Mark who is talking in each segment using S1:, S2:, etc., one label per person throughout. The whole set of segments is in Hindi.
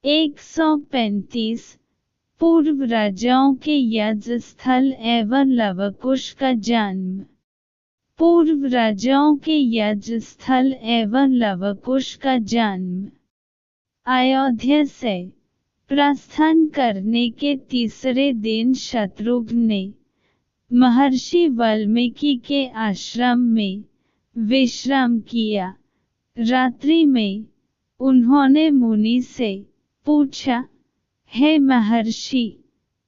S1: 135 पूर्व राजाओं के यज्ञ स्थल एवं लवकुश का जन्म। पूर्व राजाओं के यज्ञ स्थल एवं लवकुश का जन्म। अयोध्या से प्रस्थान करने के तीसरे दिन शत्रुघ्न ने महर्षि वाल्मीकि के आश्रम में विश्राम किया। रात्रि में उन्होंने मुनि से पूछा, हे महर्षि,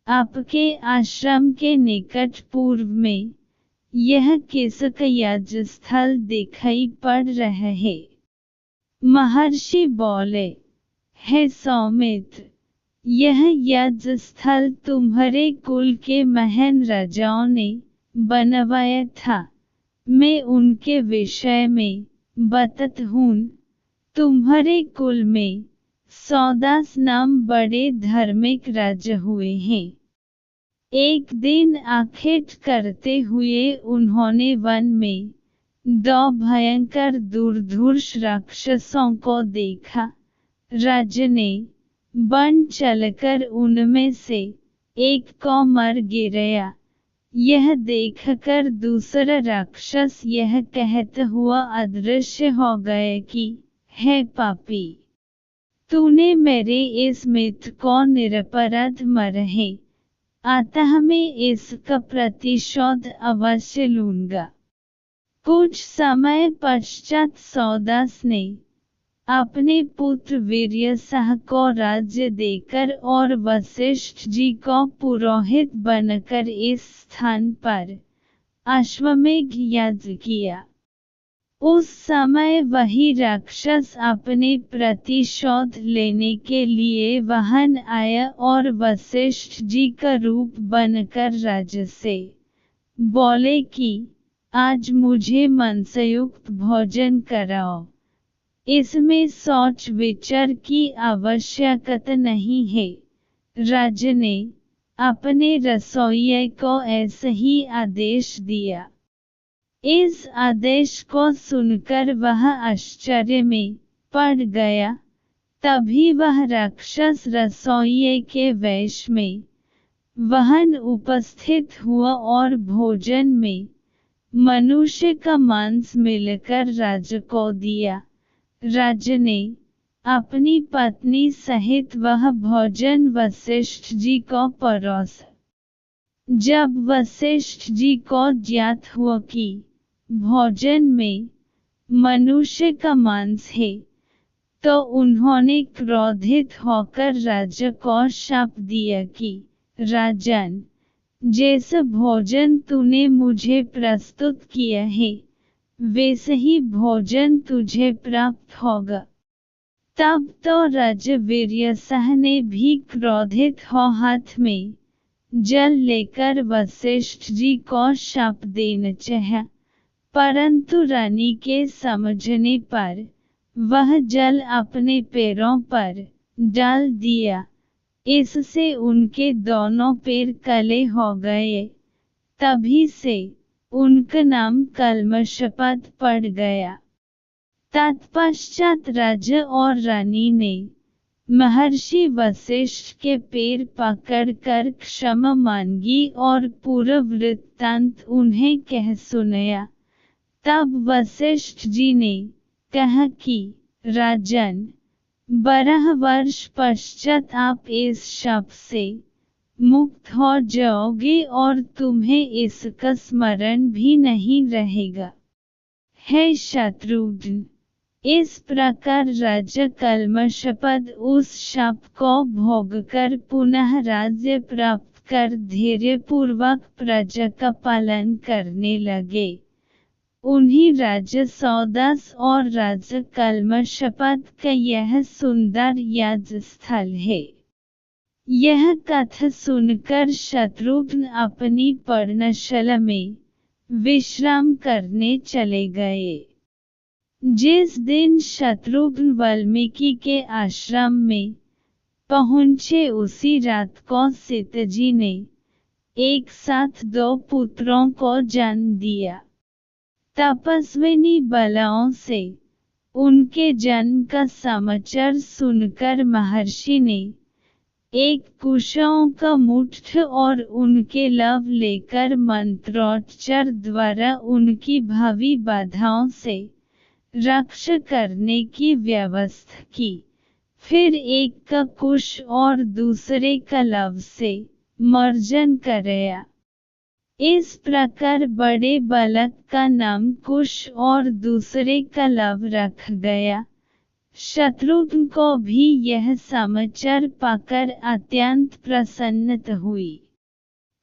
S1: आपके आश्रम के निकट पूर्व में यह किसका यज्ञ स्थल दिखाई पड़ रहा है? महर्षि बोले, हे सौमित्र, यह यज्ञ स्थल तुम्हारे कुल के महान राजाओं ने बनवाया था। मैं उनके विषय में बतत हूँ। तुम्हारे कुल में सौदास नाम बड़े धार्मिक राजा हुए हैं। एक दिन आखेट करते हुए उन्होंने वन में 2 भयंकर दुर्धर्ष राक्षसों को देखा। राजा ने वन चलकर उनमें से एक को मार गिराया। यह देखकर दूसरा राक्षस यह कहता हुआ अदृश्य हो गया कि, हे पापी, तूने मेरे इस मित्र को निरपराध मारा है, अतः मैं इसका प्रतिशोध अवश्य लूंगा। कुछ समय पश्चात सौदास ने अपने पुत्र वीर्यसह को राज्य देकर और वशिष्ठ जी को पुरोहित बनकर इस स्थान पर अश्वमेध यज्ञ किया। उस समय वही राक्षस अपने प्रतिशोध लेने के लिए वहां आया और वशिष्ठ जी का रूप बनकर राजा से बोले कि आज मुझे मनसयुक्त भोजन कराओ। इसमें सोच विचार की आवश्यकता नहीं है। राजा ने अपने रसोइये को ऐसा ही आदेश दिया। इस आदेश को सुनकर वह आश्चर्य में पड़ गया। तभी वह राक्षस रसोइये के वेश में वहां उपस्थित हुआ और भोजन में मनुष्य का मांस मिलकर राजा को दिया। राजा ने अपनी पत्नी सहित वह भोजन वशिष्ठ जी को परोसा। जब वशिष्ठ जी को ज्ञात हुआ कि भोजन में मनुष्य का मांस है, तो उन्होंने क्रोधित होकर राजा को शाप दिया कि, राजन, जैसा भोजन तूने मुझे प्रस्तुत किया है, वैसा ही भोजन तुझे प्राप्त होगा। तब तो राजा वीर्यसह ने भी क्रोधित हो हाथ में जल लेकर वशिष्ठ जी को शाप देना चाहा, परंतु रानी के समझने पर वह जल अपने पैरों पर डाल दिया। इससे उनके दोनों पैर काले हो गए। तभी से उनका नाम कल्मषपद पड़ गया। तत्पश्चात राजा और रानी ने महर्षि वशिष्ठ के पैर पकड़कर क्षमा मांगी और पूरा वृत्तांत उन्हें कह सुनाया। तब वशिष्ठ जी ने कहा कि, राजन, 12 वर्ष पश्चात आप इस शाप से मुक्त हो जाओगे और तुम्हें इसका स्मरण भी नहीं रहेगा। हे शत्रुघ्न, इस प्रकार राजा कल्मषपद उस शाप को भोगकर पुनः राज्य प्राप्त कर धैर्यपूर्वक प्रजा का पालन करने लगे। उन्हीं राजा सौदास और राजा कल्मषपद का यह सुंदर यज्ञ स्थल है। यह कथा सुनकर शत्रुघ्न अपनी पर्णशाला में विश्राम करने चले गए। जिस दिन शत्रुघ्न वाल्मीकि के आश्रम में पहुँचे उसी रात को सीताजी ने एक साथ 2 पुत्रों को जन्म दिया। तपस्विनी बालाओं से उनके जन्म का समाचार सुनकर महर्षि ने एक कुशों का मुठ और उनके लव लेकर मंत्रोच्चार द्वारा उनकी भावी बाधाओं से रक्षा करने की व्यवस्था की। फिर एक का कुश और दूसरे का लव से मर्जन कराया। इस प्रकार बड़े बालक का नाम कुश और दूसरे का लव रख गया। शत्रुघ्न को भी यह समाचार पाकर अत्यंत प्रसन्नता हुई।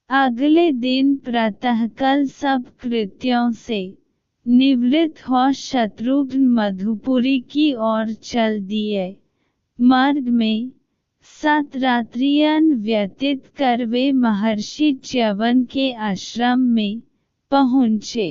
S1: अगले दिन प्रातःकाल सब कृत्यों से निवृत्त हो शत्रुघ्न मधुपुरी की ओर चल दिए। मार्ग में 7 रात्रियां व्यतीत कर वे महर्षि च्यवन के आश्रम में पहुँचे।